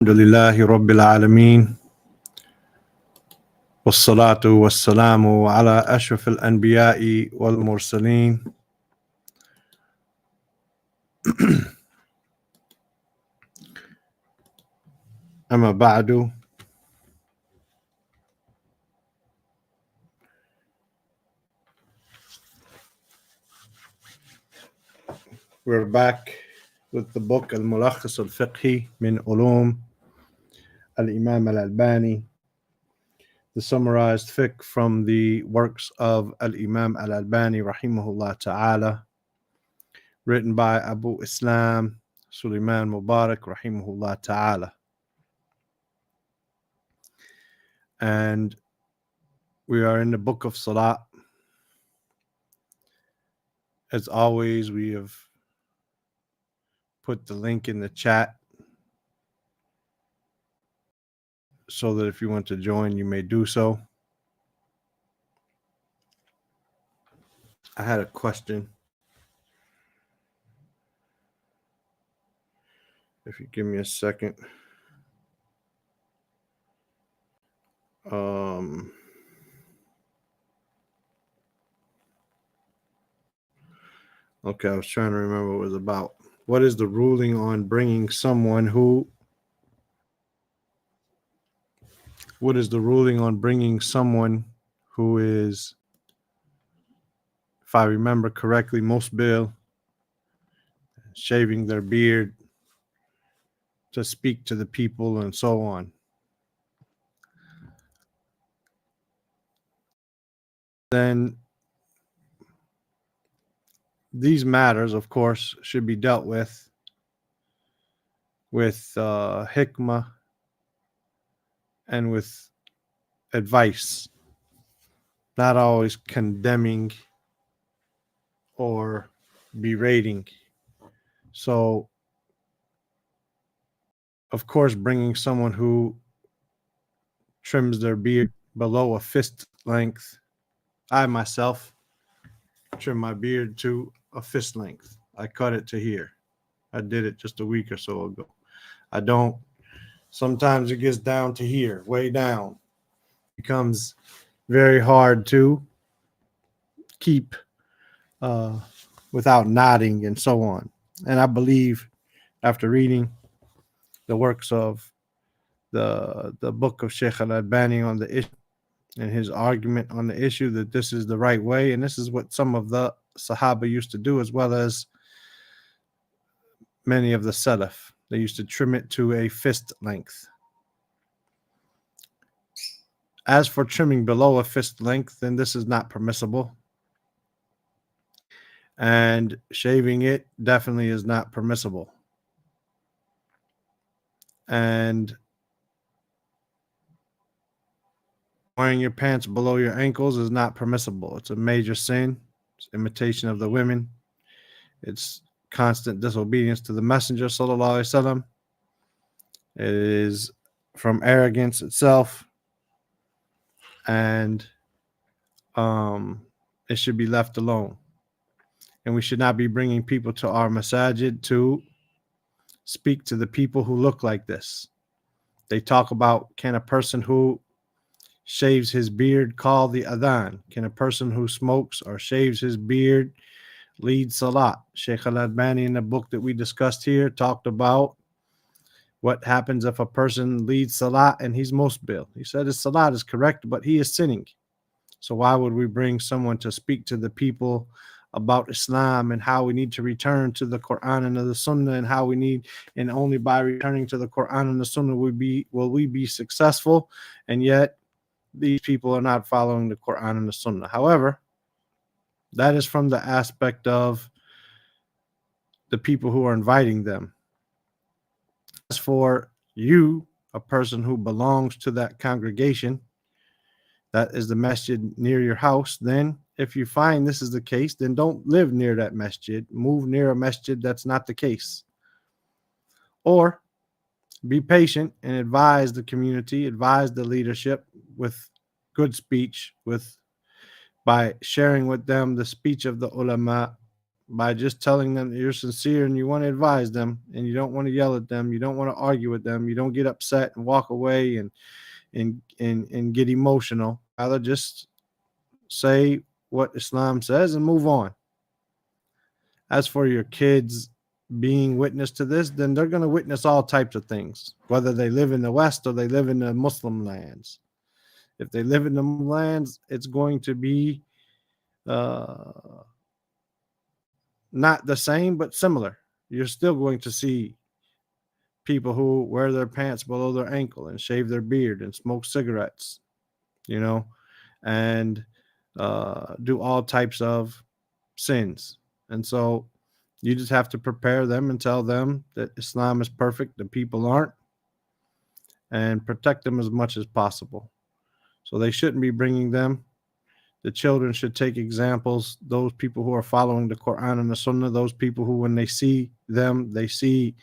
الحمد لله رب العالمين والصلاة والسلام على أشرف الأنبياء والمرسلين أما بعد. We're back with the book Al-Mulakhis Al-Fiqhi min Ulum Al-Imam Al-Albani, the summarized fiqh from the works of Al-Imam Al-Albani rahimahullah ta'ala, written by Abu Islam Sulaiman Mubarak rahimahullah ta'ala. And we are in the book of Salah. As always, we have put the link in the chat so that if you want to join, you may do so. I had a question. If you give me a second. Okay, I was trying to remember what it was about. What is the ruling on bringing someone who... What is the ruling on bringing someone who is, if I remember correctly, musbil, shaving their beard to speak to the people and so on? Then these matters, of course, should be dealt with hikmah and with advice, not always condemning or berating. So, of course, bringing someone who trims their beard below a fist length, I myself trim my beard to a fist length. I cut it to here. I did it just a week or so ago. I don't. Sometimes it gets down to here, way down. It becomes very hard to keep without nodding and so on. And I believe, after reading the works of the book of Sheikh Al-Albani on the issue and his argument on the issue, that this is the right way, and this is what some of the Sahaba used to do, as well as many of the Salaf. They used to trim it to a fist length. As for trimming below a fist length, then this is not permissible. And shaving it definitely is not permissible. And wearing your pants below your ankles is not permissible. It's a major sin. It's imitation of the women. It's constant disobedience to the Messenger sallallahu alaihi wasallam. It is from arrogance itself, and it should be left alone. And we should not be bringing people to our masajid to speak to the people who look like this. They talk about, can a person who shaves his beard call the adhan? Can a person who smokes or shaves his beard lead salat? Sheikh Al-Albani, in the book that we discussed here, talked about what happens if a person leads salat and he's musbil. He said his salat is correct, but he is sinning. So why would we bring someone to speak to the people about Islam and how we need to return to the Quran and the Sunnah, and how we need, and only by returning to the Quran and the Sunnah will we be successful? And yet these people are not following the Quran and the Sunnah. However, that is from the aspect of the people who are inviting them. As for you, a person who belongs to that congregation, that is the masjid near your house, then if you find this is the case, then don't live near that masjid. Move near a masjid that's not the case. Or be patient and advise the community, advise the leadership with good speech, by sharing with them the speech of the ulama, by just telling them that you're sincere and you want to advise them and you don't want to yell at them, you don't want to argue with them, you don't get upset and walk away and get emotional. Rather just say what Islam says and move on. As for your kids being witness to this, then they're going to witness all types of things, whether they live in the West or they live in the Muslim lands. If they live in the lands, it's going to be not the same, but similar. You're still going to see people who wear their pants below their ankle and shave their beard and smoke cigarettes, and do all types of sins. And so you just have to prepare them and tell them that Islam is perfect, the people aren't, and protect them as much as possible. So they shouldn't be bringing them. The children should take examples, those people who are following the Quran and the Sunnah, those people who, when they see them, they see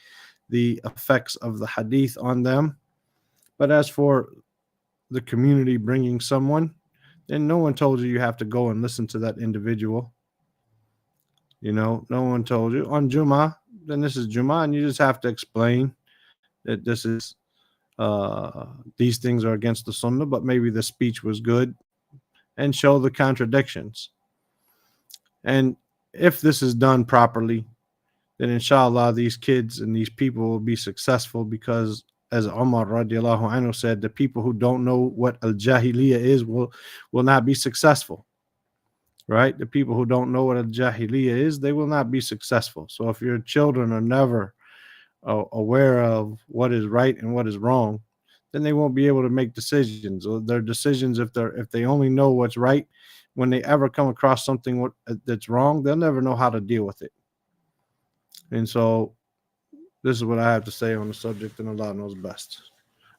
the effects of the hadith on them. But as for the community bringing someone, then no one told you have to go and listen to that individual. No one told you. On Jummah, then this is Jummah, and you just have to explain that this is these things are against the Sunnah, but maybe the speech was good, and show the contradictions. And if this is done properly, then inshallah these kids and these people will be successful, because as Umar radiallahu anhu said, the people who don't know what al-jahiliyyah is will not be successful. Right? The people who don't know what al-jahiliyyah is, they will not be successful. So if your children are never aware of what is right and what is wrong, then they won't be able to make decisions. Or their decisions, if they only know what's right, when they ever come across something that's wrong, they'll never know how to deal with it. And so this is what I have to say on the subject, and Allah knows best.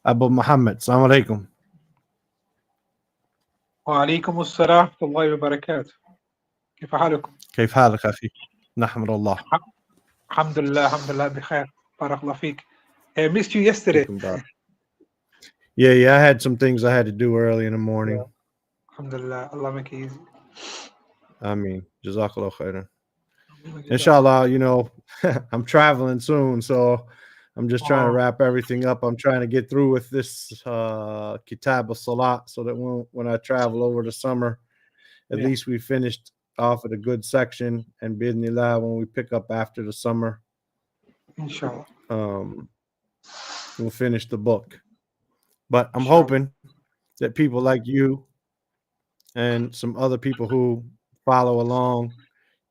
Abu Muhammad, Assalamu alaikum. وعليكم السلام ورحمة الله وبركاته. كيف حالكم؟ كيف حالك أخي؟ نحمد الله. الحمد لله بخير. بارك الله فيك. I missed you yesterday. Yeah, I had some things I had to do early in the morning. Yeah. Alhamdulillah, Allah make it easy. Ameen. Jazakallah khairan. Inshallah, I'm traveling soon, so I'm just trying to wrap everything up. I'm trying to get through with this Kitab al-Salat, so that when I travel over the summer, at least we finished off at a good section, and bidnillah, when we pick up after the summer, inshallah, we'll finish the book. But I'm hoping that people like you and some other people who follow along,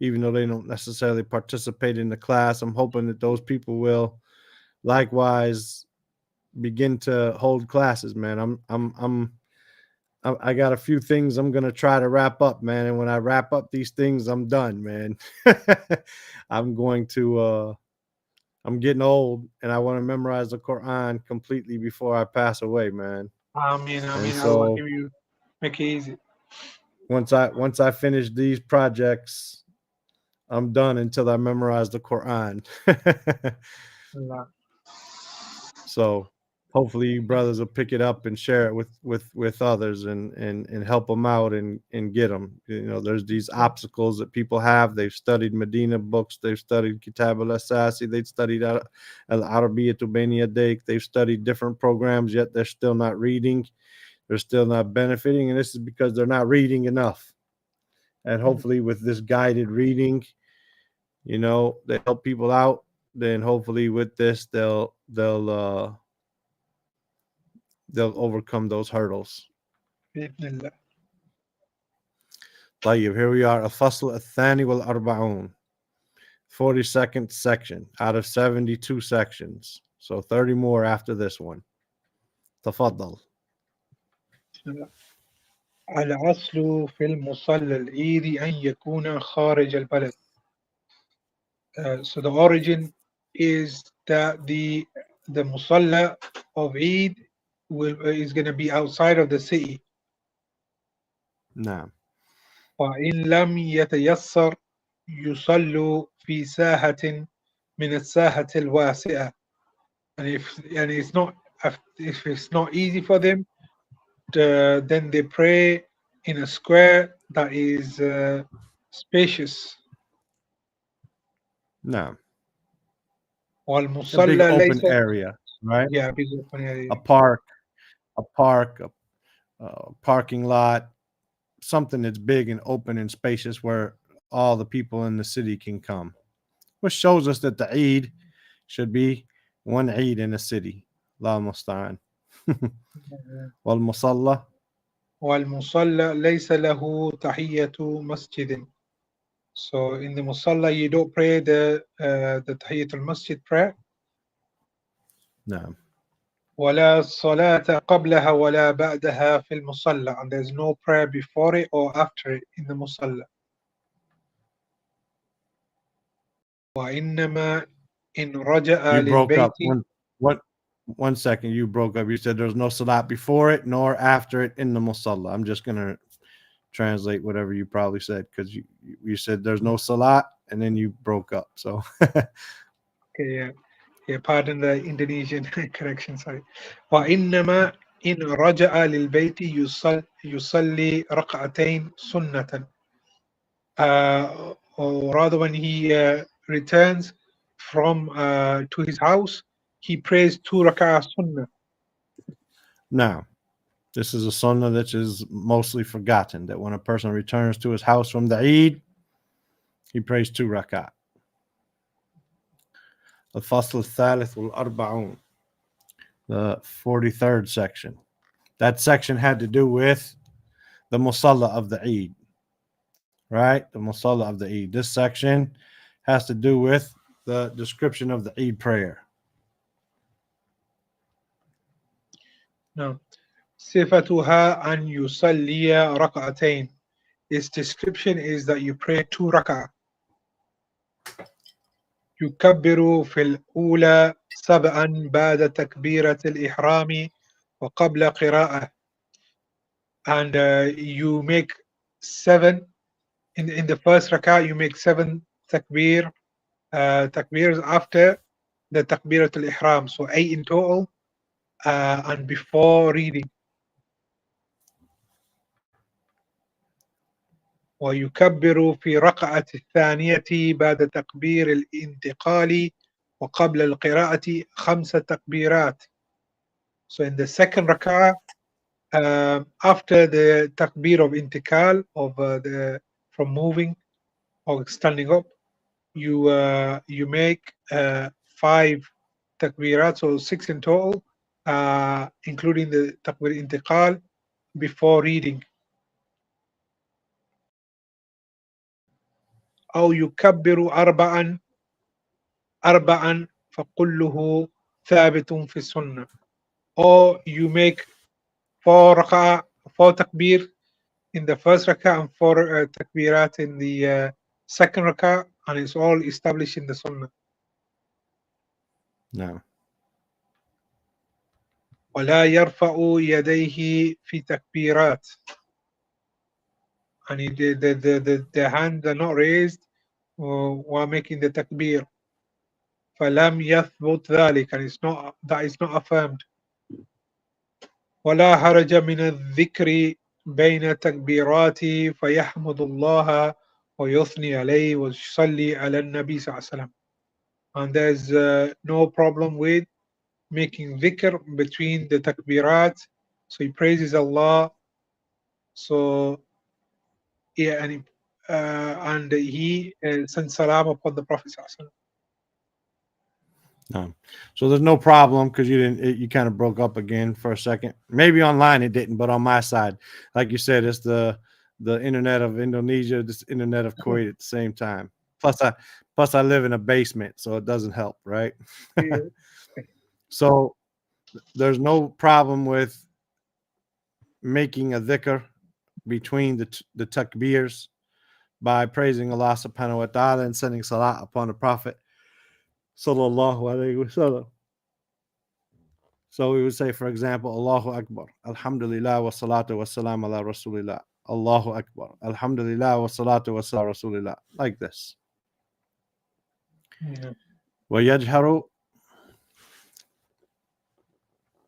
even though they don't necessarily participate in the class, I'm hoping that those people will likewise begin to hold classes, man. I got a few things I'm gonna try to wrap up, man. And when I wrap up these things, I'm done, man. I'm getting old, and I want to memorize the Quran completely before I pass away, man. Ameen. So, Allah give you, make it easy. Once I finish these projects, I'm done until I memorize the Quran. So hopefully you brothers will pick it up and share it with others and help them out and get them. There's these obstacles that people have. They've studied Medina books. They've studied Kitab al-Asasi. They've studied al-Arabiyyatu Bayna Yadayk. They've studied different programs, yet they're still not reading. They're still not benefiting. And this is because they're not reading enough. And hopefully with this guided reading, they help people out. Then hopefully with this, they'll overcome those hurdles. بإذن طيب, here we are. الفصل الثاني والأربعون, 42nd section out of 72 sections. So 30 more after this one. تفضل. الأصل في المصلى العيد أن يكون خارج البلد. So the origin is that the musalla of Eid is going to be outside of the city. نعم. وإن لم يتيسر يصلوا في ساحة من الساحة الواسعة. And if it's not easy for them, then they pray in a square that is spacious. No, a big والمصلى open ليس area, right? yeah big open area. A park, a park, a parking lot, something that's big and open and spacious where all the people in the city can come, which shows us that the Eid should be one Eid in a city. La Mustaan. Wal Musalla. والمصلى ليس له تحية مسجد. So in the musalla you don't pray the tahiyatul masjid prayer. No. ولا صلاة قبلها ولا بعدها في المصلى, and there's no prayer before it or after it in the musalla. وإنما إن رجع You broke up. للبيت. What 1 second, you broke up. You said there's no salat before it nor after it in the musalla. I'm just gonna translate whatever you probably said because you said there's no salat and then you broke up. So Okay, yeah, pardon the Indonesian correction, sorry. وإنما إن رجع للبيت يصلي ركعتين سنة. Or rather, when he returns from to his house, he prays 2 rak'ah sunnah. now this is a sunnah that is mostly forgotten. That when a person returns to his house from the Eid, he prays 2 rakat. الفصل الثالث والأربعون, the 43rd section. That section had to do with the musalla of the Eid, right? The musalla of the Eid. This section has to do with the description of the Eid prayer. No. صفتها أن يصلي ركعتين. Its description is that you pray 2 rak'ah. يكبر في الأولى 7 بعد تكبيرة الإحرام وقبل قراءة. And you make 7 in the first rak'ah. You make 7 takbir takbirs after the takbiratul ihram, so 8 in total, and before reading. ويكبر في ركعة الثانية بعد تكبير الانتقال وقبل القراءة 5 تكبيرات. So in the second rak'ah, after the takbir of intikal, of the from moving or standing up, you make 5 takbirat, so 6 in total, including the takbir intiqal before reading. أو يكبر أربعا فكله ثابت في السنة. Or you make 4 takbir in the first rak'ah and 4 takbirat in the second rak'ah, and it's all established in the sunnah. No. ولا يرفع يديه في تكبيرات, and the hands are not raised while making the takbir. فلم يثبت ذلك, and that is not affirmed. ولا حرج من الذكر بين تكبيرات فيحمد الله ويثني عليه ويصلي على النبي صلى الله عليه وسلم. And there's no problem with making dhikr between the takbirat, so he praises Allah, so yeah, and he sends salam upon the Prophet sallallahu alaihi wasallam. No. So there's no problem because you kind of broke up again for a second. Maybe online it didn't, but on my side, like you said, it's the internet of Indonesia, this internet of Kuwait at the same time. Plus I live in a basement, so it doesn't help, right? Yeah. So there's no problem with making a dhikr between the takbirs by praising Allah subhanahu wa ta'ala and sending salat upon the Prophet sallallahu alayhi wa sallam. So we would say, for example, Allahu Akbar, Alhamdulillah wa salatu wa salam ala Rasulillah. Allahu Akbar, Alhamdulillah wa salatu wa salam ala Rasulillah. Like this. Yeah. ويجهر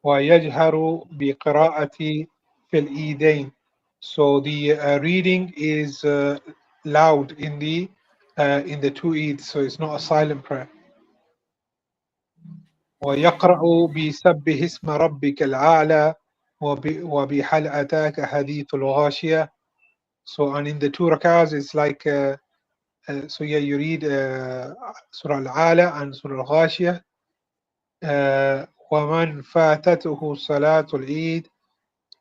ويجهر بقراءة في الإيدين. So the reading is loud in the in the two Eids, so it's not a silent prayer. ويقرأ بسبح اسم ربك الأعلى وبهل أتاك حديث الغاشية. So, and in the two rakahs, it's like, so yeah, you read Surah Al-Ala and Surah Al-Ghashiyah. ومن فاتته صلاة العيد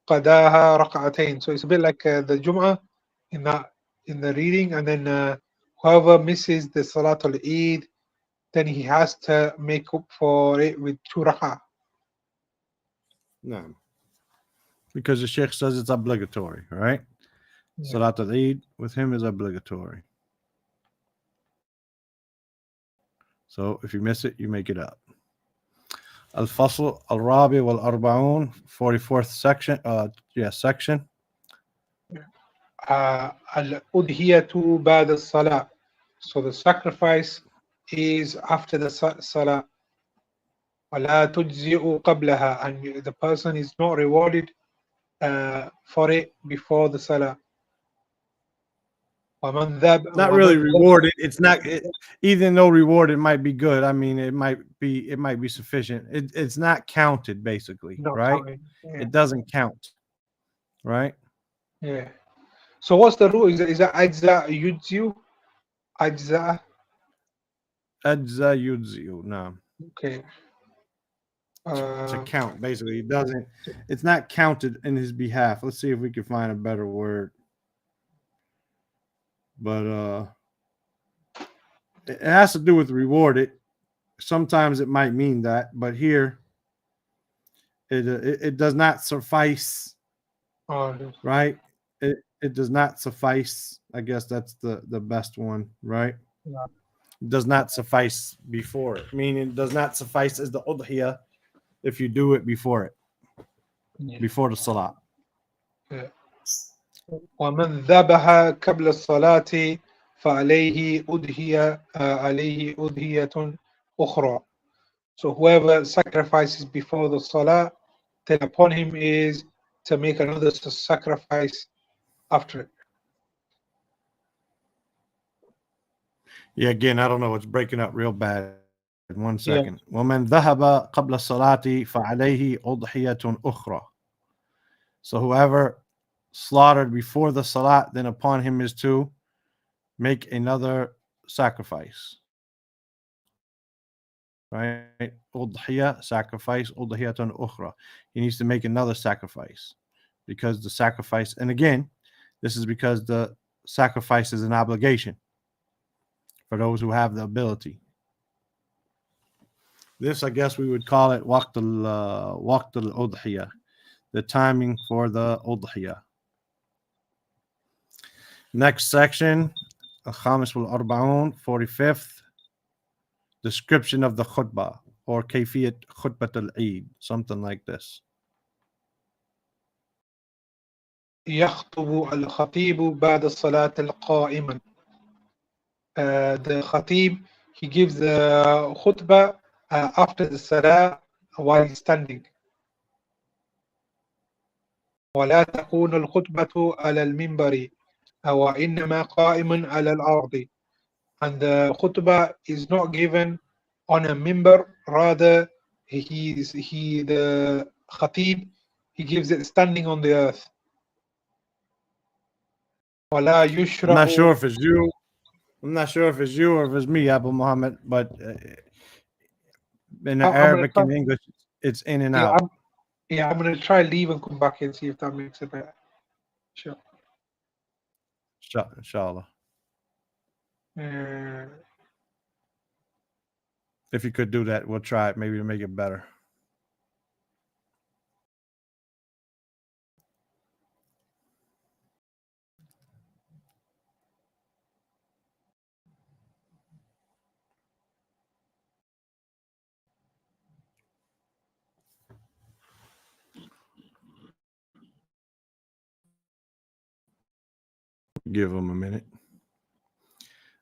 قداها ركعتين. So it's a bit like the Jum'ah in the reading, and then whoever misses the Salatul Eid, then he has to make up for it with 2 rak'ah. No. Because the Sheikh says it's obligatory, right? Yeah. Salat al-Eid with him is obligatory. So if you miss it, you make it up. Al-Fasl al-Rabi wal-Arba'un, 44th section. Section. Al-Udhiyatu ba'da salah. So the sacrifice is after the salah. وَلَا تُجْزِئُ قَبْلَهَا, and the person is not rewarded for it before the salah. Not really rewarded. It's not. Even though rewarded might be good. I mean, it might be sufficient. It's not counted, basically, not right? yeah. It doesn't count, right? Yeah. So what's the rule? Is that ajza yujziu? Ajza. Ajza yudziu. No. Okay. To count, basically, it doesn't. It's not counted in his behalf. Let's see if we can find a better word. But it has to do with rewarded. Sometimes it might mean that, but here it does not suffice, right? It does not suffice. I guess that's the best one, right? Yeah. It does not suffice before it, meaning it does not suffice as the udhiyah if you do it before it, before the salah. ومن ذبح قبل الصلاة فعليه أضحية أخرى. So whoever sacrifices before the salah, then upon him is to make another sacrifice after it. Yeah, again, I don't know. It's breaking up real bad. 1 second. ومن ذهب قبل الصلاة فعليه أضحية أخرى. So whoever slaughtered before the salat, then upon him is to make another sacrifice. Right? Udhiya, sacrifice, udhiyatun ukhra. He needs to make another sacrifice because the sacrifice, and again, this is because the sacrifice is an obligation for those who have the ability. This, I guess, we would call it waqt al-udhiya, the timing for the udhiya. Next section, al-khamis wal-arba'un, 45th, description of the khutbah or kayfiyat khutbat al-Eid, something like this. يخطب الخطيب بعد الصلاة القائمة. The khatib, he gives the khutbah after the salah while he's standing. ولا تكون الخطبة على المنبر وإنما قائم على الأرض. And the khutbah is not given on a minbar, rather the khatib, he gives it standing on the earth. ولا يشرع. I'm not sure if it's you or if it's me, Abu Muhammad, but in the Arabic and English, it's in and out. I'm going to try leave and come back and see if that makes it better. Sure. Inshallah. If you could do that, we'll try it maybe to make it better. Give them a minute.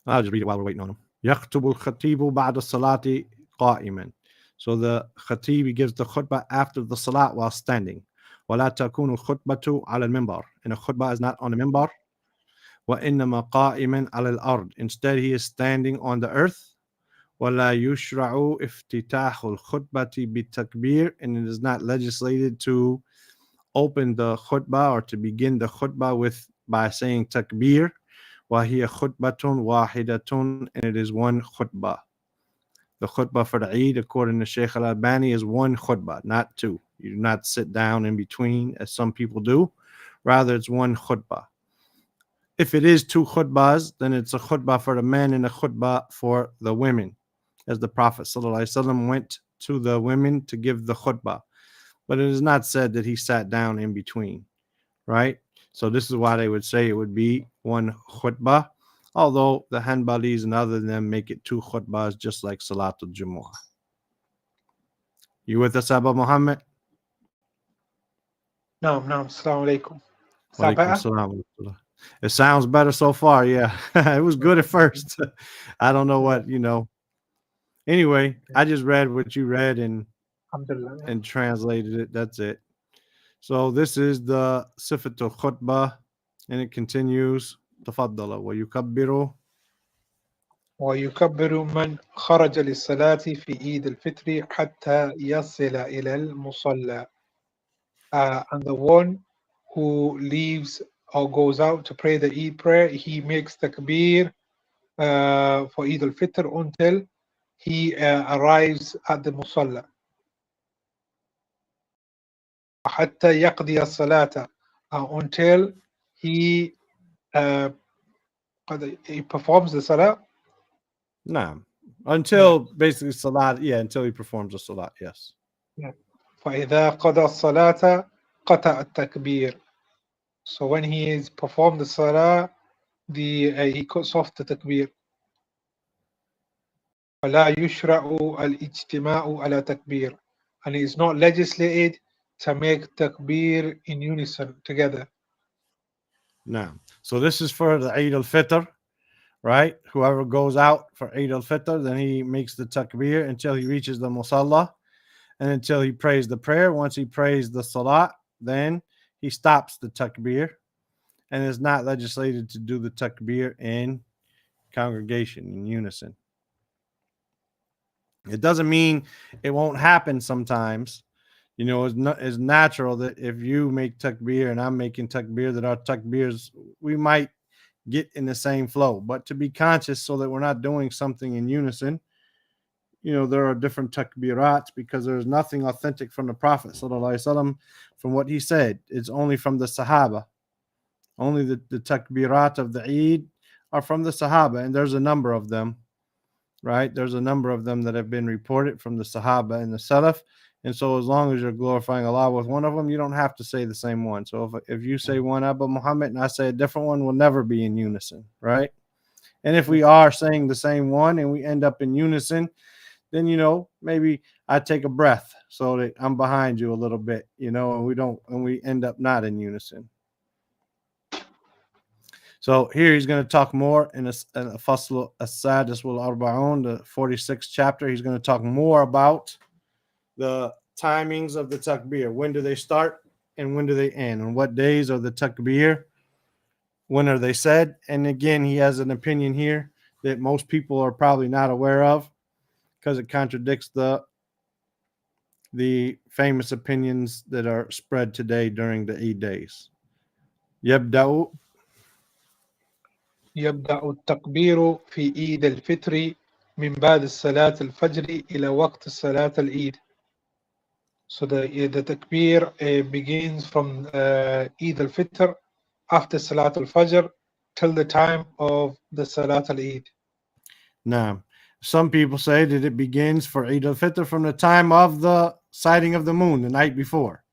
I'll just read it while we're waiting on them. يخطب الخطيب بعد الصلاة قائما. So the khatib gives the khutbah after the salat while standing. ولا تكون الخطبة على المنبر. And a khutbah is not on the minbar. وإنما قائما على الأرض. Instead, he is standing on the earth. ولا يشرع افتتاح الخطبة بالتكبير, and it is not legislated to open the khutbah or to begin the khutbah by saying takbir. وهي خطبة واحدة, and it is one khutbah. The khutbah for the Eid, according to Sheikh Al-Albani, is one khutbah, not two. You do not sit down in between, as some people do. Rather, it's one khutbah. If it is two khutbahs, then it's a khutbah for the men and a khutbah for the women, as the Prophet ﷺ went to the women to give the khutbah. But it is not said that he sat down in between, right? So this is why they would say it would be one khutbah, although the Hanbalis and other than them make it two khutbahs, just like Salatul Jumu'ah. You with us, Abu Muhammad? No, Assalamu alaikum. Is that Walaikum better? salam. It sounds better so far. Yeah, it was good at first. I don't know what. Anyway, I just read what you read Alhamdulillah. and translated it. That's it. So this is the Sifatul Khutbah, and it continues. تفضل ويكبر ويكبر من خرج للصلاة في عيد الفطر حتى يصل إلى المصلى. And the one who leaves or goes out to pray the Eid prayer, he makes takbir for Eid al-Fitr until he arrives at the Musalla. حتى يقضي الصلاة, until he performs the Salah. Naam. Until basically Salat, until he performs the Salat, yes. فإذا قضى الصلاة قطع التكبير. So when he is performed the Salah, he cuts off the takbir. فلا يشرع الاجتماع على تكبير, and it is not legislated to make takbir in unison together. Now, so this is for the Eid al-Fitr, right? Whoever goes out for Eid al-Fitr, then he makes the takbir until he reaches the musalla and until he prays the prayer. Once he prays the salat, then he stops the takbir, and is not legislated to do the takbir in congregation, in unison. It doesn't mean it won't happen sometimes. It's natural that if you make takbir and I'm making takbir, that our takbirs, we might get in the same flow. But to be conscious so that we're not doing something in unison, there are different takbirat, because there's nothing authentic from the Prophet ﷺ from what he said. It's only from the Sahaba. Only the takbirat of the Eid are from the Sahaba, and there's a number of them, right? There's a number of them that have been reported from the Sahaba and the Salaf. And so as long as you're glorifying Allah with one of them, you don't have to say the same one. So if you say one Abu Muhammad and I say a different one, we'll never be in unison, right? And if we are saying the same one and we end up in unison, then, maybe I take a breath so that I'm behind you a little bit, and we end up not in unison. So here he's going to talk more in a Fasl As-Sadis wal Arba'un, the 46th chapter. He's going to talk more about the timings of the takbir. When do they start and when do they end? On what days are the takbir? When are they said? And again, he has an opinion here that most people are probably not aware of, because it contradicts the famous opinions that are spread today during the Eid days. يبدأ التكبير في عيد الفطر من بعد صلاة الفجر إلى وقت صلاة العيد. So the takbir begins from Eid al-Fitr after Salat al-Fajr till the time of the Salat al-Eid. Now, some people say that it begins for Eid al-Fitr from the time of the sighting of the moon, the night before.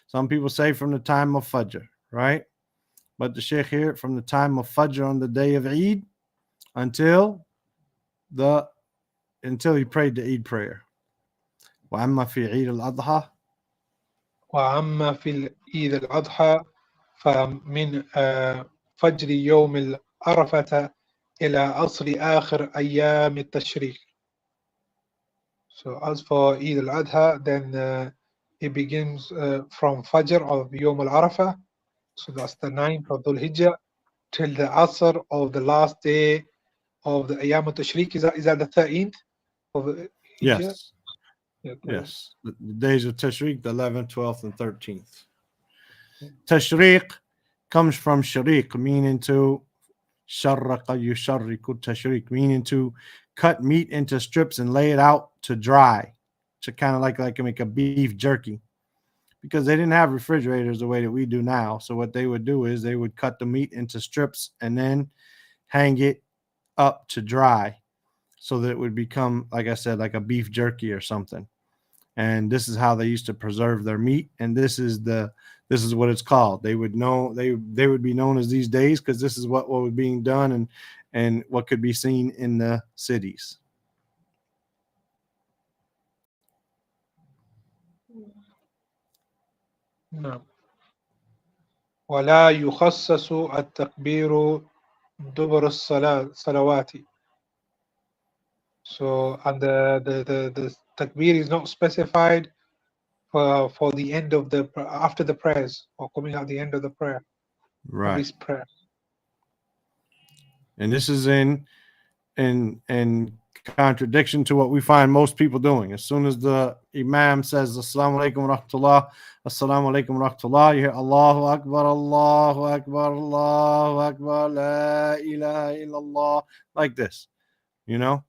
Some people say from the time of Fajr, right? But the Sheikh here, from the time of Fajr on the day of Eid until he prayed the Eid prayer. وأما في عيد الأضحى وأما في عيد الأضحى فمن فجر يوم العرفة إلى عصر آخر أيام التشريق. So as for Eid al-Adha, then it begins from Fajr of Yom al-Arafah, so that's the 9th of Dhul Hijjah, till the Asr of the last day of the Ayyam al-Tashriq. Is that the 13th of the Hijjah? Yes. Yeah, Yes. The days of Tashriq, the 11th, 12th, and 13th. Tashriq comes from shariq, meaning to sharraqa yusharriku tashriq, meaning to cut meat into strips and lay it out to dry, to kind of like make a beef jerky. Because they didn't have refrigerators the way that we do now. So what they would do is they would cut the meat into strips and then hang it up to dry so that it would become, like I said, like a beef jerky or something. And this is how they used to preserve their meat. And this is what it's called. They would know they would be known as these days because this is what was being done and what could be seen in the cities. نعم. ولا يخصص التكبير دبر الصلوات. So, and the takbir is not specified for the end of the after the prayers or coming at the end of the prayer of Right. each prayer. And this is in contradiction to what we find most people doing. As soon as the Imam says Assalamu alaikum wa rahmatullah, Assalamu alaikum wa rahmatullah, you hear Allahu Akbar, Allahu Akbar, Allahu Akbar, La ilaha illallah, like this. You know,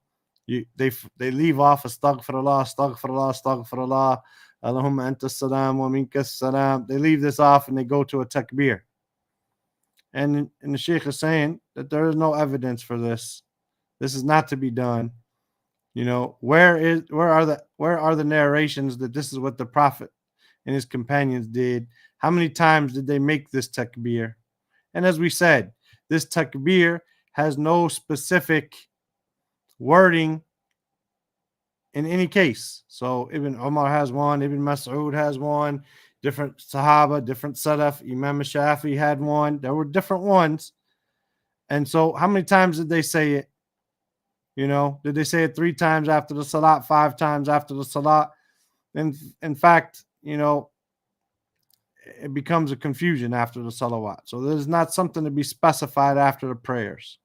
they leave off astaghfirullah, astaghfirullah, astaghfirullah, Allahumma anta salam wa minka salam. They leave this off and they go to a takbir. And the Sheikh is saying that there is no evidence for this. This is not to be done. You know, where are the narrations that this is what the Prophet and his companions did? How many times did they make this takbir? And as we said, this takbir has no specific wording in any case. So Ibn Umar has one, Ibn Mas'ud has one, different Sahaba, different Salaf, Imam Shafi had one. There were different ones. And so how many times did they say it? You know, did they say it 3 times after the salat, 5 times after the salat? And in fact, you know, it becomes a confusion after the salawat. So there's not something to be specified after the prayers.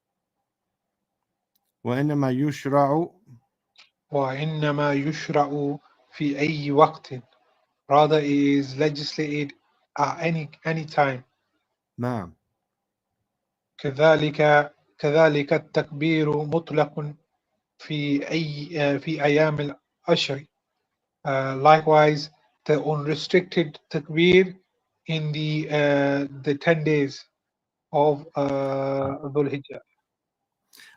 وإنما يشرع وإنما يشرع في أي وقت. Rather, it is legislated at any time. نعم. كذلك التكبير مطلق في أيام العشر. Likewise, the unrestricted takbir in the 10 days of Dhul Hijjah.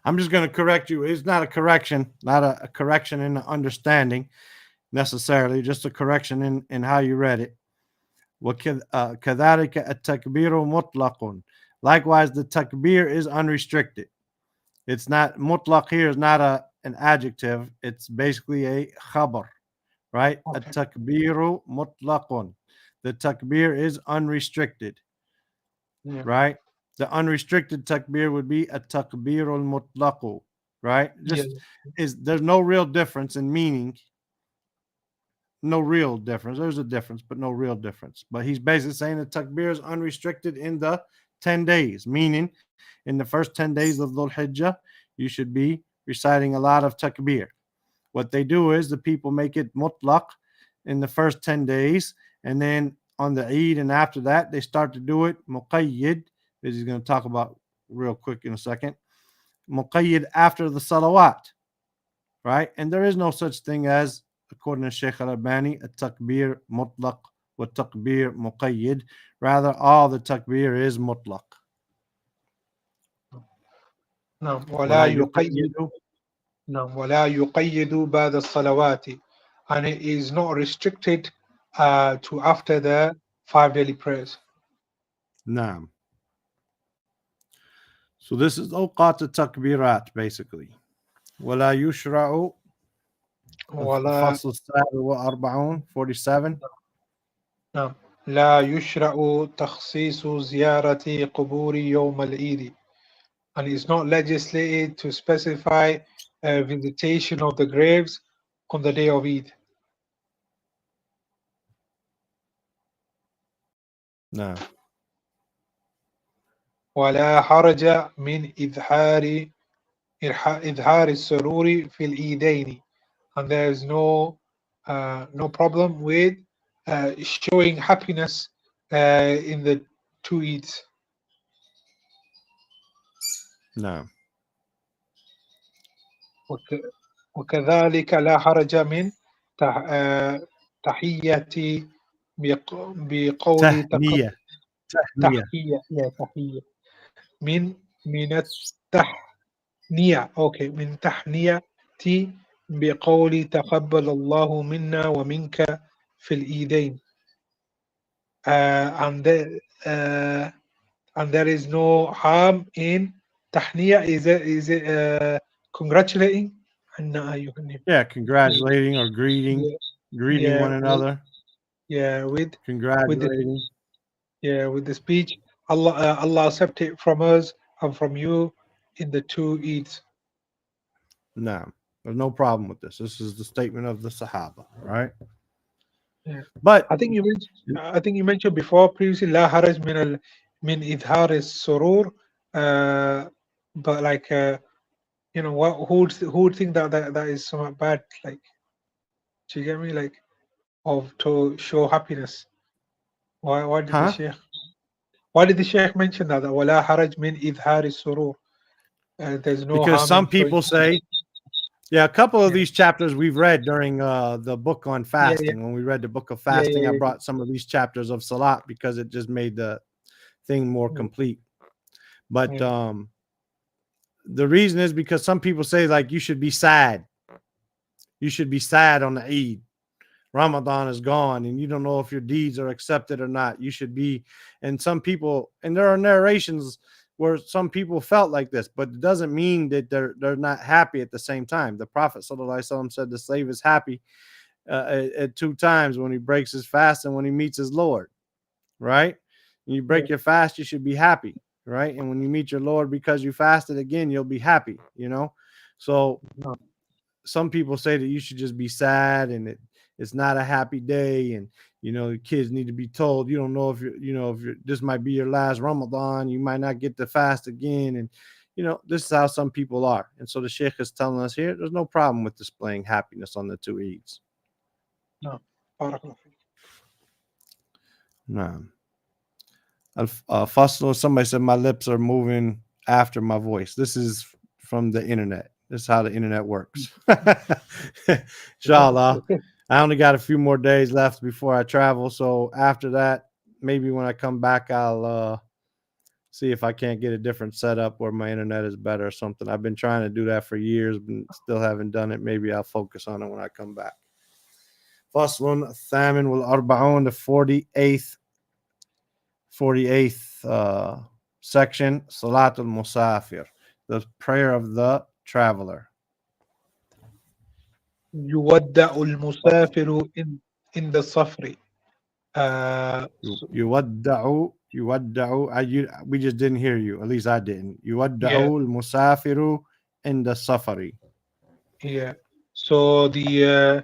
I'm just going to correct you. It's not a correction, not a correction in the understanding necessarily, just a correction in how you read it. وكذلك التكبير مطلق. Likewise, the takbir is unrestricted. It's not mutlaq here is not an adjective. It's basically a khabar, right? Okay. At-takbiru mutlaqun. The takbir is unrestricted, Yeah. right? The unrestricted takbir would be a takbirul mutlaqu, right? Just there's no real difference in meaning. No real difference. There's a difference, but no real difference. But he's basically saying the takbir is unrestricted in the 10 days, meaning in the first 10 days of Dhul Hijjah, you should be reciting a lot of takbir. What they do is the people make it mutlaq in the first 10 days, and then on the Eid and after that, they start to do it muqayyid, as he's going to talk about real quick in a second. Muqayyid after the salawat, right? And there is no such thing as, according to Shaykh al-Albani, a takbir mutlaq wa takbir muqayyid. Rather, all the takbir is mutlaq. نعم ولا يقيد ولا يقيد بعد الصلوات, and it is not restricted to after the 5 daily prayers. نعم. So this is أوقات التكبيرات basically. ولا يشرع الفصل السابع والأربعون 47. نعم لا يشرع تخصيص زيارة قبور يوم العيد, and it's not legislated to specify a visitation of the graves on the day of Eid. نعم. ولا حرج من إظهار السرور في الإيدين, and there is no problem with showing happiness in the two Eids. No. وكذلك لا حرج من تحية بقول Tahniya. Tahniya. تحية من التحنية. أوكي, من تحنية بقول تقبل الله منا ومنك في الإيدين. And there is no harm in تحنية. Is it congratulating? Yeah, congratulating or greeting, Yeah, greeting yeah, one another, with the congratulating. with the speech. Allah accept it from us and from you in the two Eids. No, there's no problem with this. This is the statement of the Sahaba, right? Yeah. But I think you mentioned before previously لا حرج من إظهار السرور. Uh, but like who would think that is somewhat bad, like, do you get me, like, of to show happiness? Why did the huh? Sheikh mention that ولا حرج من إظهار السرور? There's no Because harm some in showing. people say, yeah, a couple of Yeah, these chapters we've read during the book on yeah, yeah, fasting. When we read the book of yeah, fasting, I yeah, brought some of these chapters of Salat because it just made the thing more yeah, complete. But yeah, the reason is because some people say, like, you should be sad. You should be sad on the Eid. Ramadan is gone and you don't know if your deeds are accepted or not. You should be. And some people, and there are narrations where some people felt like this, but it doesn't mean that they're not happy at the same time. The Prophet ﷺ said the slave is happy at two times, when he breaks his fast and when he meets his Lord, right? When you yeah, break your fast, you should be happy, right? And when you meet your Lord because you fasted again, you'll be happy, you know? So no, some people say that you should just be sad and it's not a happy day, and the kids need to be told, you don't know if this might be your last Ramadan, you might not get to fast again, and this is how some people are. And so the Sheikh is telling us here there's no problem with displaying happiness on the two Eids. no. Barakallah feek. No. Fossil, somebody said my lips are moving after my voice. This is from the internet. This is how the internet works. Inshallah. I only got a few more days left before I travel. So after that, maybe when I come back, I'll see if I can't get a different setup where my internet is better or something. I've been trying to do that for years, but still haven't done it. Maybe I'll focus on it when I come back. Faslun Thamin will Arba'un, the 48th section, Salatul Musafir, the prayer of the traveler. يودع المسافر in the safri. We just didn't hear you. At least I didn't. Yeah, يودع المسافر عند السفر. yeah. So the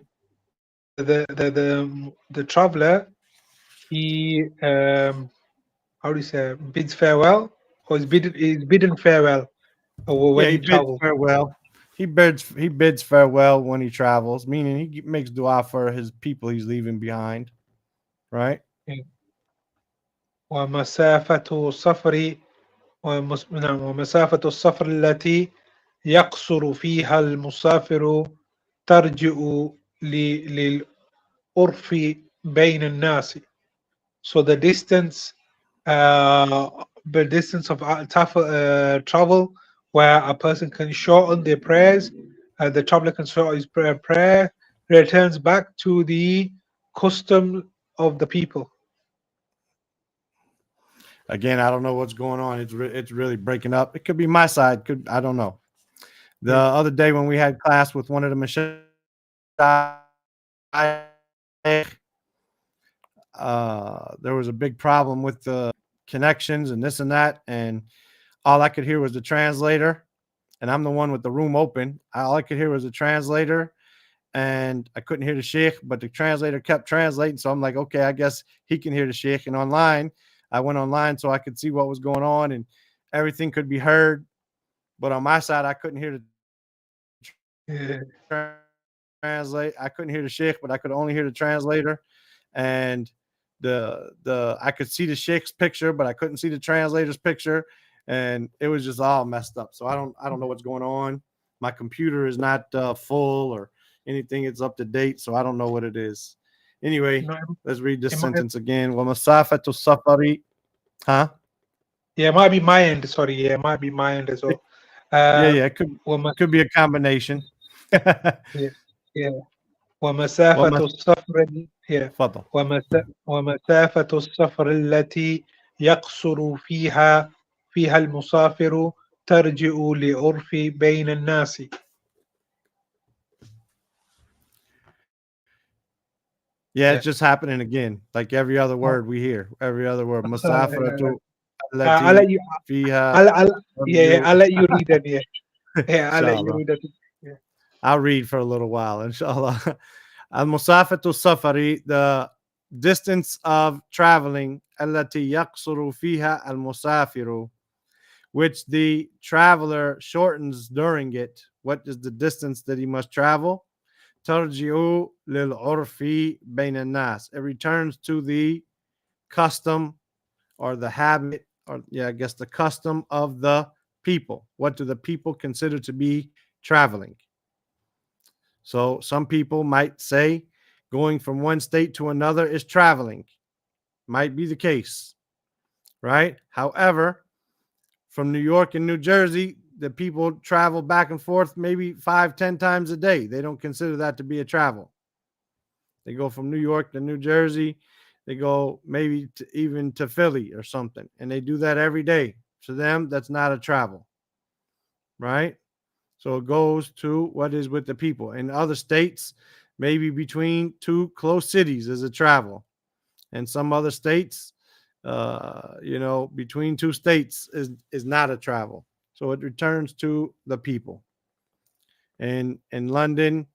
traveler, he how do you say, bids farewell, or is bidden farewell Yeah, when he he bids travels. farewell. He bids farewell when he travels, meaning he makes dua for his people he's leaving behind, right? Yeah. ومسافة السفر نعم، ومسافة السفر التي يقصر فيها المسافر ترجع للعرف بين الناس. So the distance of travel, where a person can shorten their prayers, the traveler can shorten his prayer, returns back to the custom of the people. Again, I don't know what's going on. It's really breaking up. It could be my side. I don't know. The Yeah, other day when we had class with one of the there was a big problem with the connections and this and that, and all I could hear was the translator. And I'm the one with the room open. All I could hear was the translator, and I couldn't hear the sheikh, but the translator kept translating. So I'm like, okay, I guess he can hear the sheikh. And online, I went online so I could see what was going on, and everything could be heard, but on my side, I couldn't hear the translate. I couldn't hear the sheikh, but I could only hear the translator. And the I could see the sheikh's picture, but I couldn't see the translator's picture, and it was just all messed up. So I don't know what's going on. My computer is not full or anything. It's up to date, so I don't know what it is. Anyway, No, let's read this it might, sentence again. وَمَسَافَةُ السَّفَرِ. Huh? yeah, it might be my end. Sorry, yeah, it might be my end as well. Yeah, Uh, yeah. It could وم- could be a combination. yeah, yeah. ومسافة وما السفر هي تفضل. ومسافة السفر التي يقصر فيها المسافر ترجع لعرف بين الناس. Yeah, Yeah. it's just happening again. Like every other Uh, word we hear, every other word. uh, Masafatu I'll let allati you. fiha Yeah, tarju. I'll let you read it. Yeah, yeah, I'll let you Inshallah. read it. Yeah, I'll read for a little while, inshallah. Al musafatu safari, the distance of traveling, allati yaqsuru fiha al musafiru, which the traveler shortens during it. What is the distance that he must travel? Tarji'u lil urfi bayna nas. It returns to the custom or the habit, or yeah, I guess the custom of the people. What do the people consider to be traveling? So some people might say going from one state to another is traveling. Might be the case, right? However, from New York and New Jersey, the people travel back and forth maybe 5, 10 times a day. They don't consider that to be a travel. They go from New York to New Jersey. They go maybe even to Philly or something, and they do that every day. To them, that's not a travel, right? So it goes to what is with the people. In other states, maybe between two close cities is a travel. And some other states, between two states is not a travel. So it returns to the people. And in London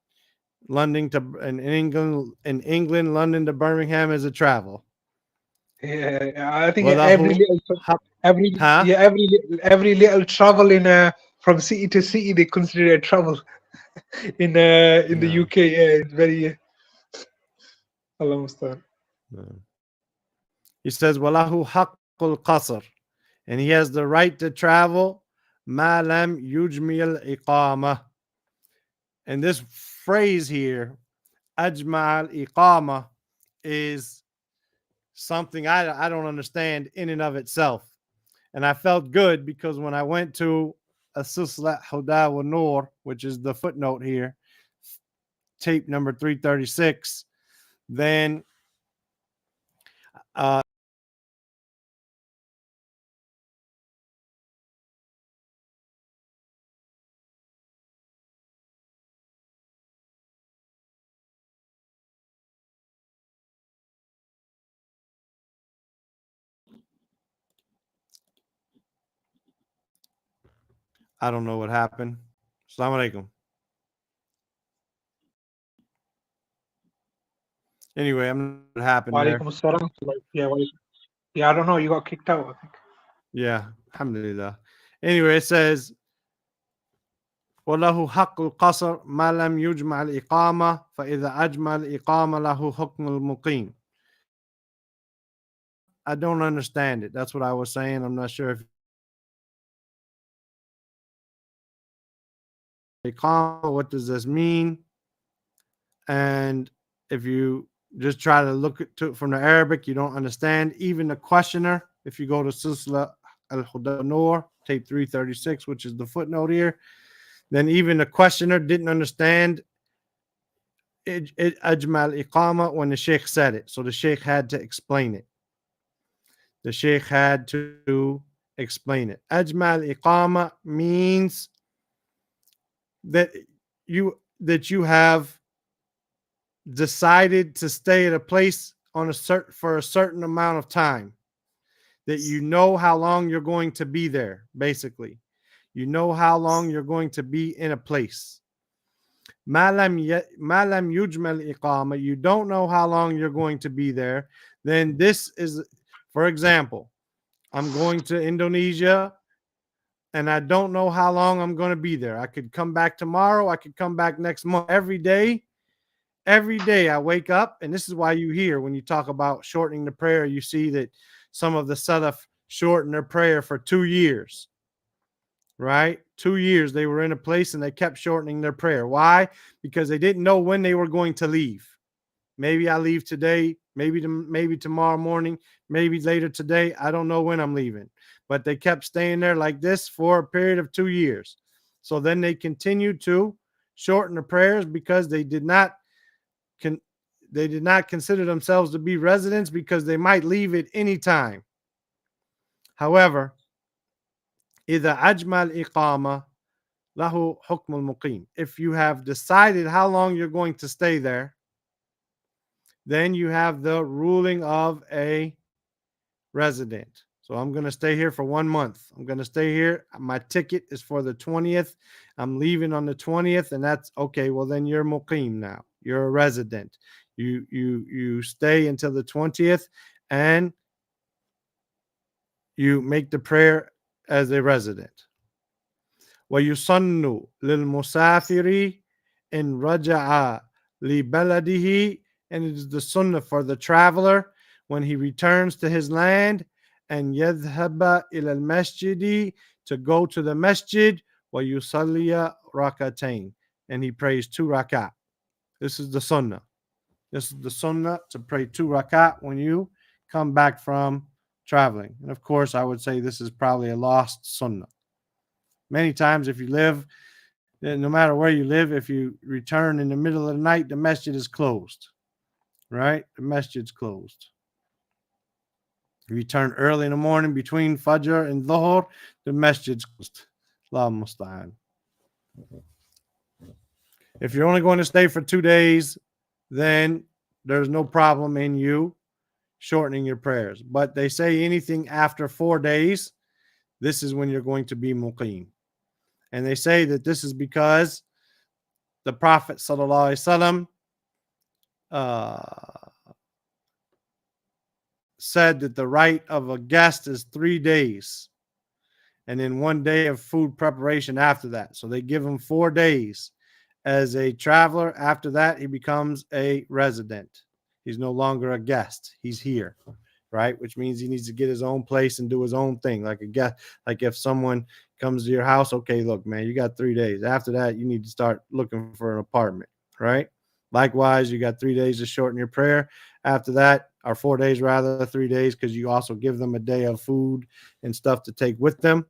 to in England, London to Birmingham is a travel. yeah. I think every Walahu little, every huh? yeah, every little travel in from city to city they consider it travel. In the No, UK, yeah, it's very Allah Mustaan. no. He says walahu haqqul qasr, and he has the right to travel ma lam yujmil iqama. And this phrase here, ajma al iqama, is something I don't understand in and of itself. And I felt good because when I went to a Silsilat Huda wa Nur, which is the footnote here, tape number 336, then uh, I don't know what happened. Assalamu alaikum. Anyway, I'm not sure what happened there. Walaikum assalam. Yeah, yeah. I don't know. You got kicked out, I think. Yeah, alhamdulillah. Anyway, it says, وله حق القصر ما لم يجمع الإقامة فإذا أجمع الإقامة له حكم المقيم. I don't understand it. That's what I was saying. I'm not sure if Iqama, what does this mean? And if you just try to look at it from the Arabic, you don't understand. Even the questioner, if you go to Silsila al Hudanur, tape 336, which is the footnote here, then even the questioner didn't understand Ajmal Iqama when the Sheikh said it. So the Sheikh had to explain it. The Sheikh had to explain it. Ajmal Iqama means that you have decided to stay at a place for a certain amount of time, that you know how long you're going to be there. Basically, you know how long you're going to be in a place. Malam yujmal iqama, you don't know how long you're going to be there. Then this is, for example, I'm going to Indonesia and I don't know how long I'm going to be there. I could come back tomorrow. I could come back next month. Every day I wake up, and this is why you hear when you talk about shortening the prayer, you see that some of the Salaf shortened their prayer for 2 years, right? 2 years they were in a place and they kept shortening their prayer. Why? Because they didn't know when they were going to leave. Maybe I leave today, maybe tomorrow morning, maybe later today. I don't know when I'm leaving. But they kept staying there like this for a period of 2 years. So then they continued to shorten the prayers because con- they did not consider themselves to be residents because they might leave at any time. However, إذا أجمع الإقامة له حكم المقيم. If you have decided how long you're going to stay there, then you have the ruling of a resident. So I'm going to stay here for 1 month. I'm going to stay here. My ticket is for the 20th. I'm leaving on the 20th, and that's okay. Well, then you're muqim now. You're a resident. You stay until the 20th, and you make the prayer as a resident. ويصن للمسافر إن رجع لبلده, and it is the sunnah for the traveler when he returns to his land, and يذهب إلى المسجد, to go to the masjid, ويصلي ركعتين, and he prays 2 rakat. This is the sunnah. This is the sunnah, to pray 2 rakat when you come back from traveling. And of course, I would say this is probably a lost sunnah. Many times, if you live, no matter where you live, if you return in the middle of the night, the masjid is closed, right? The masjid's closed. If you return early in the morning between Fajr and Dhuhr, the masjid's closed. Allah musta'an. If you're only going to stay for 2 days, then there's no problem in you shortening your prayers. But they say anything after 4 days, this is when you're going to be muqim. And they say that this is because the Prophet sallallahu alaihi wasallam said that the right of a guest is 3 days, and then 1 day of food preparation after that. So they give him 4 days as a traveler. After that, he becomes a resident. He's no longer a guest. He's here, right? Which means he needs to get his own place and do his own thing. Like a guest, like if someone comes to your house, okay, look, man, you got 3 days. After that, you need to start looking for an apartment, right? Likewise, you got 3 days to shorten your prayer. After that, or 4 days rather, 3 days, because you also give them a day of food and stuff to take with them.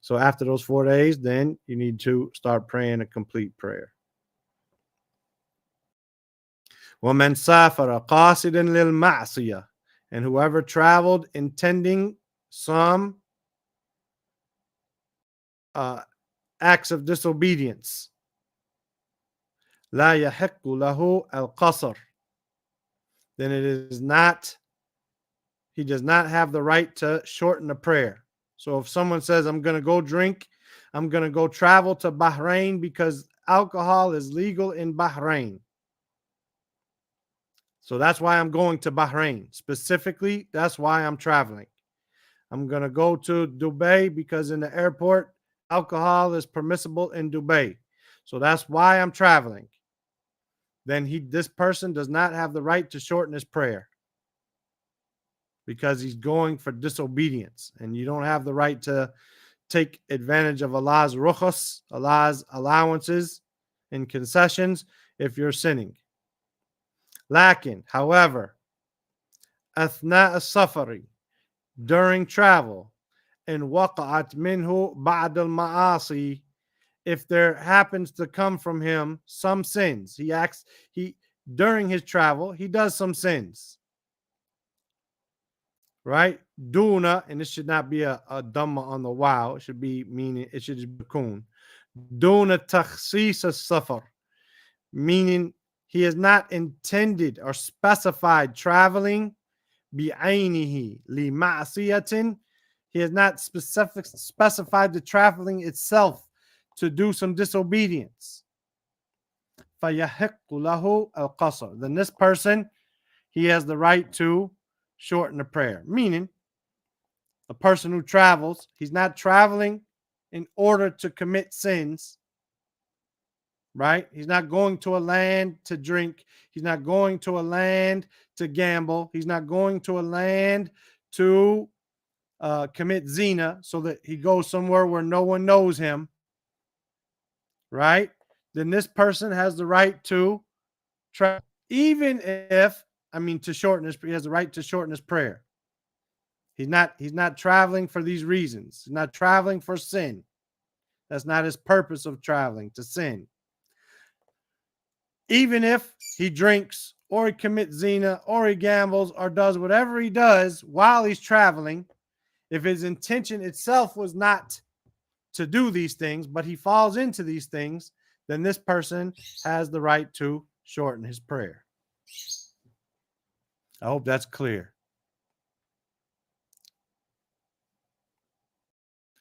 So after those 4 days, then you need to start praying a complete prayer. وَمَنْ سَافَرَ قَاصِدًا لِلْمَعْصِيَةِ, and whoever traveled intending some acts of disobedience, لَا يَحِقُّ لَهُ الْقَصْرُ, then it is not, he does not have the right to shorten the prayer. So if someone says, I'm going to go drink, I'm going to go travel to Bahrain because alcohol is legal in Bahrain. So that's why I'm going to Bahrain. Specifically, that's why I'm traveling. I'm going to go to Dubai because in the airport, alcohol is permissible in Dubai. So that's why I'm traveling. Then this person does not have the right to shorten his prayer because he's going for disobedience. And you don't have the right to take advantage of Allah's rukhas, Allah's allowances and concessions if you're sinning. Lakin, however, أثناء السفر, during travel, and waqa'at minhu ba'd al-ma'asi, if there happens to come from him some sins, he during his travel he does some sins, right? Duna, and this should not be a dhamma on the wow, it should be meaning, it should be kun. Duna takhsis as-safar, meaning he has not intended or specified traveling bi'ainihi li ma'siyatin. He has not specified the traveling itself to do some disobedience. فَيَحِقُّ لَهُ الْقَصْرُ, then this person, he has the right to shorten the prayer. Meaning, a person who travels, he's not traveling in order to commit sins, right? He's not going to a land to drink. He's not going to a land to gamble. He's not going to a land to commit zina so that he goes somewhere where no one knows him, right? Then this person has the right to travel, even if, I mean, to shorten his, he has the right to shorten his prayer. He's not traveling for these reasons. He's not traveling for sin. That's not his purpose of traveling, to sin. Even if he drinks or he commits zina or he gambles or does whatever he does while he's traveling, if his intention itself was not to do these things, but he falls into these things, then this person has the right to shorten his prayer. I hope that's clear.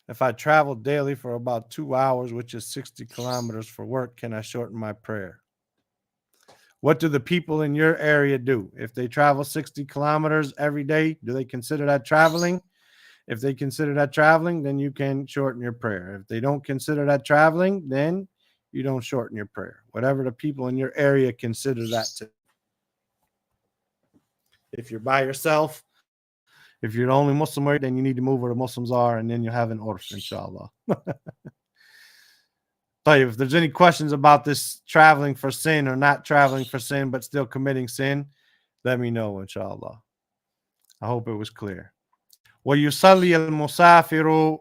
If I travel daily for about 2 hours, which is 60 kilometers for work, can I shorten my prayer? What do the people in your area do? If they travel 60 kilometers every day, do they consider that traveling? If they consider that traveling, then you can shorten your prayer. If they don't consider that traveling, then you don't shorten your prayer. Whatever the people in your area consider that to. If you're by yourself, if you're the only Muslim, then you need to move where the Muslims are, and then you have an urf, inshallah. If there's any questions about this traveling for sin or not traveling for sin, but still committing sin, let me know, inshallah. I hope it was clear. وَيُصَلِّي الْمُسَافِرُ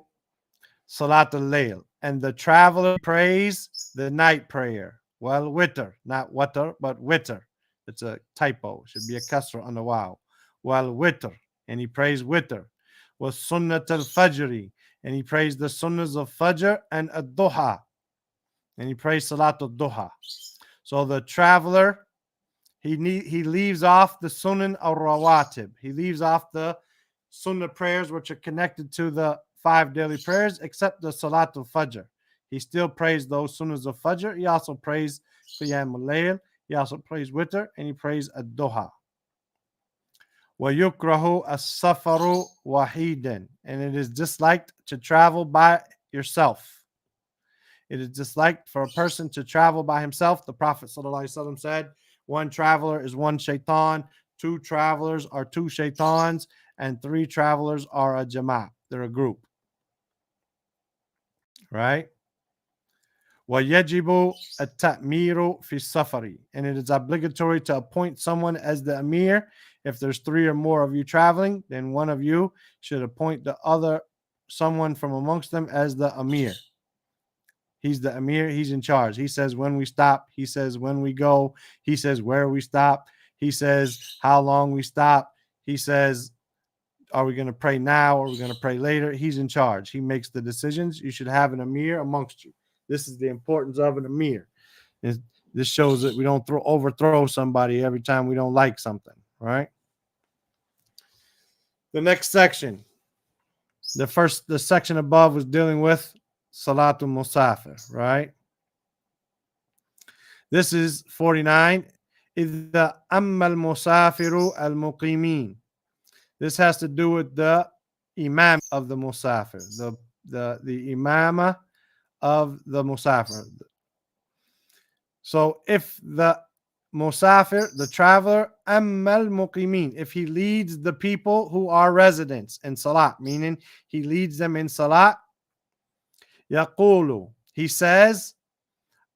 صَلَاةَ اللَّيْلِ, and the traveler prays the night prayer. Well, witr, not water, but witr. It's a typo. It should be a kasra on the wow. Well, witr, and he prays witr. Was sunnat al-fajr, and he prays the sunnahs of fajr and ad-duha, and he prays salat al-duha. So the traveler, he leaves off the sunan al-rawatib. He leaves off the sunnah prayers which are connected to the 5 daily prayers, except the salat al-fajr. He still prays those sunnahs of fajr. He also prays qiyam al-layl. He also prays witr, and he prays ad-duha. وَيُكْرَهُ السَّفَرُ وَحِيدًا, and it is disliked to travel by yourself. It is disliked for a person to travel by himself. The Prophet ﷺ said, one traveler is one shaitan, 2 travelers are 2 shaitans, and 3 travelers are a jama'ah. They're a group. Right? وَيَجِبُ التَّأْمِيرُ فِي السَّفَرِ, and it is obligatory to appoint someone as the emir. If there's 3 or more of you traveling, then one of you should appoint the other, someone from amongst them, as the emir. He's the emir. He's in charge. He says when we stop. He says when we go. He says where we stop. He says how long we stop. He says, are we going to pray now or are we going to pray later? He's in charge. He makes the decisions. You should have an emir amongst you. This is the importance of an emir. This shows that we don't overthrow somebody every time we don't like something, right? The next section, the section above was dealing with Salatul Musafir, right? This is 49. إِذَا أَمَّا الْمُسَافِرُ الْمُقِيمِينَ. This has to do with the imam of the musafir, the imama of the musafir. So if the musafir, the traveler, ammal muqimin, if he leads the people who are residents in salat, meaning he leads them in salat, yaqulu, he says,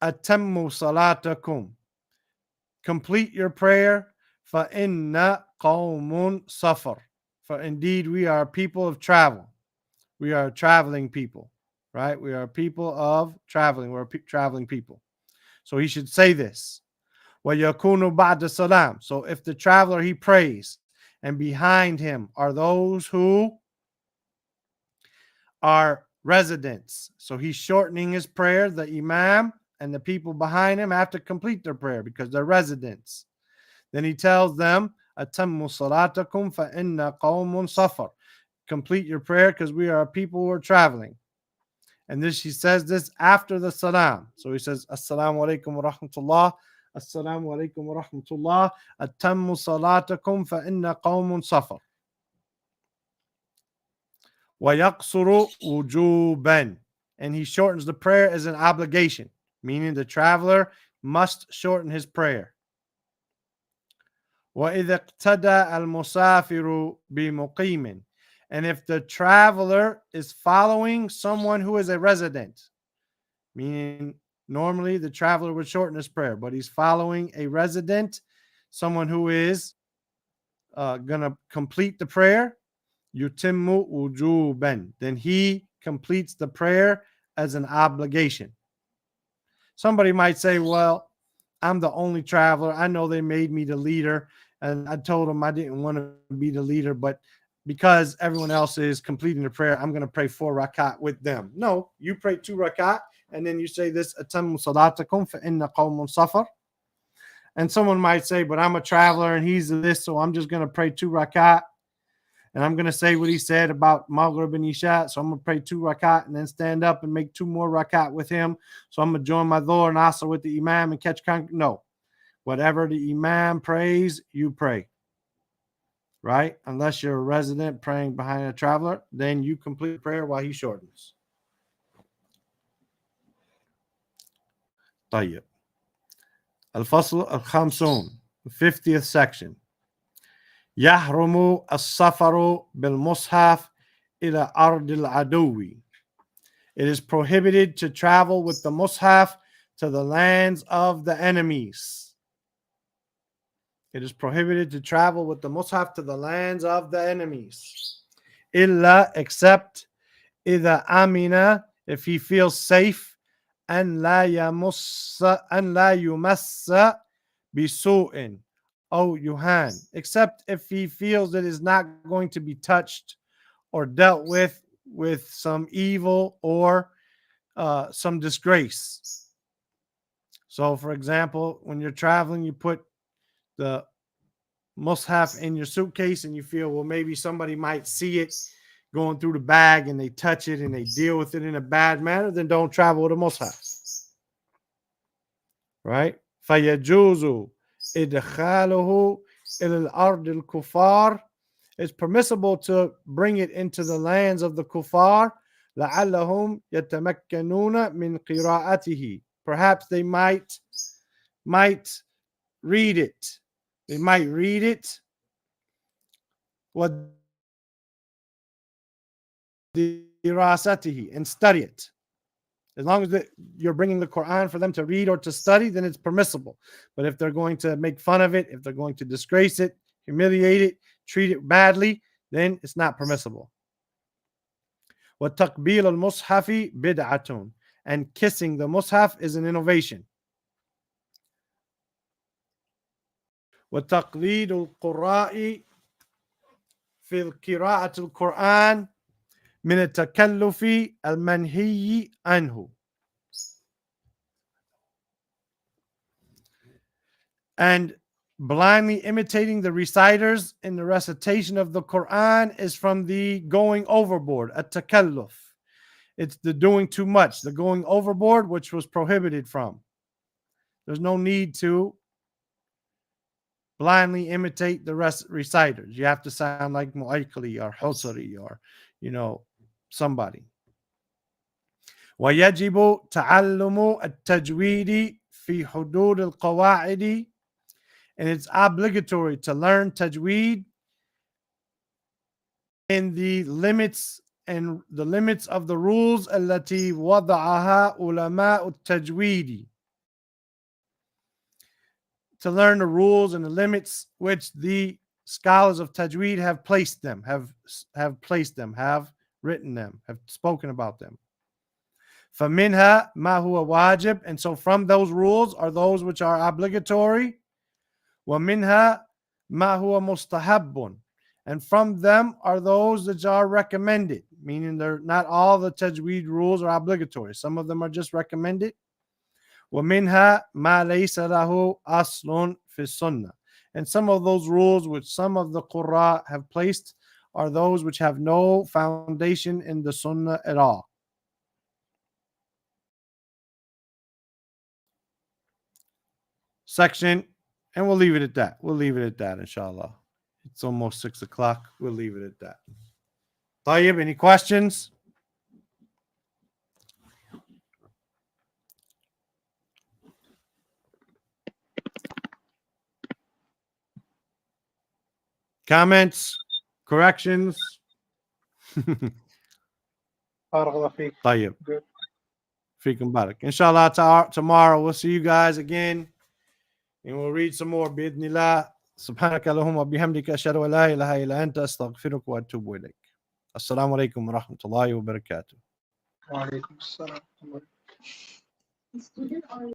atammu salatakum, complete your prayer, fa inna qawmun safar, for indeed we are people of travel. We are traveling people, right? We are people of traveling. We're traveling people. So he should say this. وَيَكُونُ بَعْدَ السَّلَامِ. So if the traveler, he prays, and behind him are those who are residents. So he's shortening his prayer. The imam and the people behind him have to complete their prayer because they're residents. Then he tells them, أَتَمُّ صَلَاتَكُمْ فَإِنَّ قَوْمٌ سَفَرٌ. Complete your prayer because we are a people who are traveling. And this, he says this after the salam. So he says, Assalamu alaikum wa rahmatullah. Assalamu alaikum wa rahmatullah. Atammu salatakum fa inna qawmun safar. Wa yaqsuru wujuban. and he shortens the prayer as an obligation, meaning the traveler must shorten his prayer. وَإِذَا اقْتَدَى الْمُسَافِرُ بِمُقِيمٍ. And if the traveler is following someone who is a resident, meaning normally the traveler would shorten his prayer, but he's following a resident, someone who is going to complete the prayer, yutimmu wujuban, then he completes the prayer as an obligation. Somebody might say, well, I'm the only traveler. I know they made me the leader, and I told them I didn't want to be the leader, but because everyone else is completing the prayer, I'm going to pray 4 rakat with them. No, you pray 2 rakat, and then you say this, atammu salatakum fa inna qawmun safar. And someone might say, but I'm a traveler and he's this, so I'm just going to pray 2 rakat. And I'm going to say what he said about Maghrib and Isha. So I'm going to pray 2 rakat and then stand up and make 2 more rakat with him. So I'm going to join my Dhuhr and Asr with the Imam and catch No. Whatever the Imam prays, you pray. Right? Unless you're a resident praying behind a traveler, then you complete prayer while he shortens. طيب. الفصل الخمسون, 50th section. يحرم السفر بالمصحف إلى أرض العدو. It is prohibited to travel with the mushaf to the lands of the enemies. It is prohibited to travel with the mushaf to the lands of the enemies. إلا, except إذا أمن, if he feels safe, أن لا يمس بسوء. Oh, Yuhan, except if he feels that it's not going to be touched or dealt with some evil or some disgrace. So, for example, when you're traveling, you put the mushaf in your suitcase and you feel, well, maybe somebody might see it going through the bag and they touch it and they deal with it in a bad manner, then don't travel with a mushaf. Right? فَيَجُوزُ إِدْخَالُهُ إِلَى الْأَرْضِ الْكُفَّارِ. It's permissible to bring it into the lands of the kuffar. لَعَلَّهُمْ يَتَمَكَّنُونَ مِنْ قِرَاءَتِهِ. Perhaps they might read it. They might read it. وَدِرَاسَتِهِ, and study it. As long as you're bringing the Quran for them to read or to study, then it's permissible. But if they're going to make fun of it, if they're going to disgrace it, humiliate it, treat it badly, then it's not permissible. وَتَقْبِيلُ الْمُصْحَفِ بِدْعَةٌ. And kissing the mushaf is an innovation. وَتَقْلِيدُ الْقُرَّاءِ فِي الْقِرَاءَةِ الْقُرْآنِ مِنَ التَّكَلُّفِ الْمَنْهِيِّ عَنْهُ. And blindly imitating the reciters in the recitation of the Quran is from the going overboard, at-takalluf. It's the doing too much, the going overboard, which was prohibited from. There's no need to blindly imitate the reciters. You have to sound like Mu'aykali or Husari or, somebody. وَيَجِبُ تَعَلُّمُ التَّجْوِيدِ فِي حُدُودِ الْقَوَاعِدِ. And it's obligatory to learn tajweed in the limits of the rules التي وضعها علماء التجويد. To learn the rules and the limits which the scholars of tajweed have placed them, have written them, have spoken about them. فَمِنْهَا مَا هُوَ وَاجِب. And so from those rules are those which are obligatory. وَمِنْهَا مَا هُوَ مُسْتَحَبٌ. And from them are those that are recommended, meaning they're not all the tajweed rules are obligatory. Some of them are just recommended. وَمِنْهَا مَا لَيْسَ لَهُ أَصْلٌ فِي السُّنَّةِ. And some of those rules which some of the Qurra have placed are those which have no foundation in the Sunnah at all. Section, and we'll leave it at that. Inshallah. It's almost 6 o'clock. We'll leave it at that. Tayyib, any questions? Comments, corrections. بارك الله فيك. طيب. Good. Fikum barak. Inshallah, tomorrow we'll see you guys again and we'll read some more. Bidnillah. سبحانك اللهم وبحمدك أشهد أن لا إله إلا أنت أستغفرك وأتوب إليك. السلام عليكم ورحمة الله وبركاته. وعليكم السلام.